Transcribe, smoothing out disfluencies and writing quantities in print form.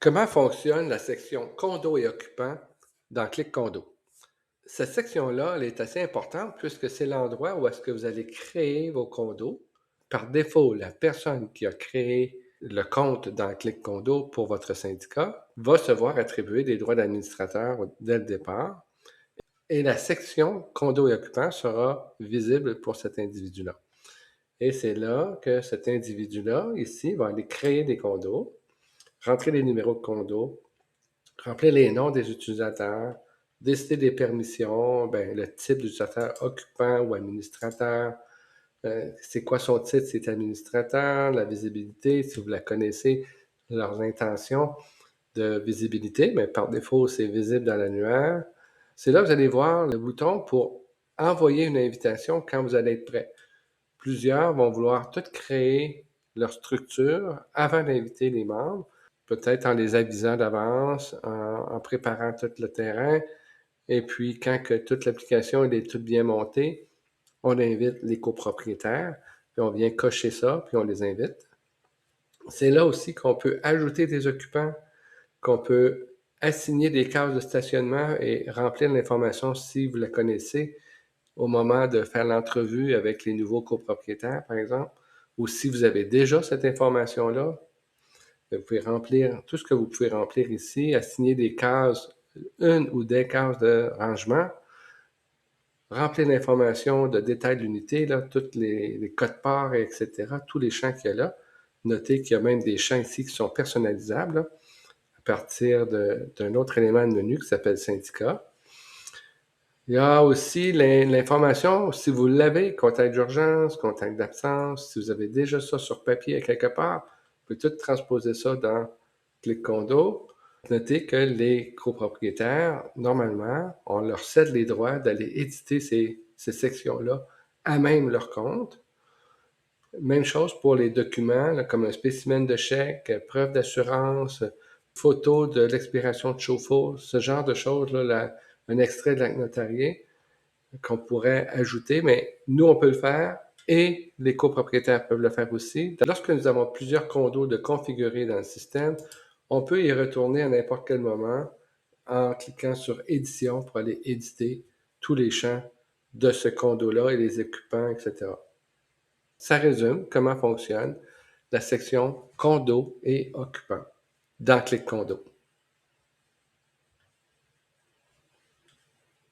Comment fonctionne la section condo et occupants dans Clic Condo? Cette section-là, elle est assez importante puisque c'est l'endroit où est-ce que vous allez créer vos condos. Par défaut, la personne qui a créé le compte dans Clic Condo pour votre syndicat va se voir attribuer des droits d'administrateur dès le départ et la section condo et occupants sera visible pour cet individu-là. Et c'est là que cet individu-là, ici, va aller créer des condos, rentrer les numéros de condo, remplir les noms des utilisateurs, décider des permissions, le type d'utilisateur occupant ou administrateur, c'est quoi son titre, c'est administrateur, la visibilité, si vous la connaissez, leurs intentions de visibilité, mais par défaut, c'est visible dans l'annuaire. C'est là que vous allez voir le bouton pour envoyer une invitation quand vous allez être prêt. Plusieurs vont vouloir tout créer leur structure avant d'inviter les membres, peut-être en les avisant d'avance, en préparant tout le terrain. Et puis, quand que toute l'application est toute bien montée, on invite les copropriétaires, puis on vient cocher ça, puis on les invite. C'est là aussi qu'on peut ajouter des occupants, qu'on peut assigner des cases de stationnement et remplir l'information si vous la connaissez au moment de faire l'entrevue avec les nouveaux copropriétaires, par exemple, ou si vous avez déjà cette information-là, vous pouvez remplir tout ce que vous pouvez remplir ici, assigner des cases, une ou des cases de rangement, remplir l'information de détail de l'unité, tous les codes parts, etc., tous les champs qu'il y a là. Notez qu'il y a même des champs ici qui sont personnalisables là, à partir d'un autre élément de menu qui s'appelle syndicat. Il y a aussi l'information, si vous l'avez, contact d'urgence, contact d'absence, si vous avez déjà ça sur papier à quelque part, vous pouvez tout transposer ça dans Clic Condo. Notez que les copropriétaires, normalement, on leur cède les droits d'aller éditer ces sections-là à même leur compte. Même chose pour les documents, là, comme un spécimen de chèque, preuve d'assurance, photo de l'expiration de chauffe-eau, ce genre de choses-là, un extrait de l'acte notarié qu'on pourrait ajouter, mais nous, on peut le faire et les copropriétaires peuvent le faire aussi. Lorsque nous avons plusieurs condos de configurer dans le système, on peut y retourner à n'importe quel moment en cliquant sur Édition pour aller éditer tous les champs de ce condo-là et les occupants, etc. Ça résume comment fonctionne la section condo et occupants dans Clic Condo.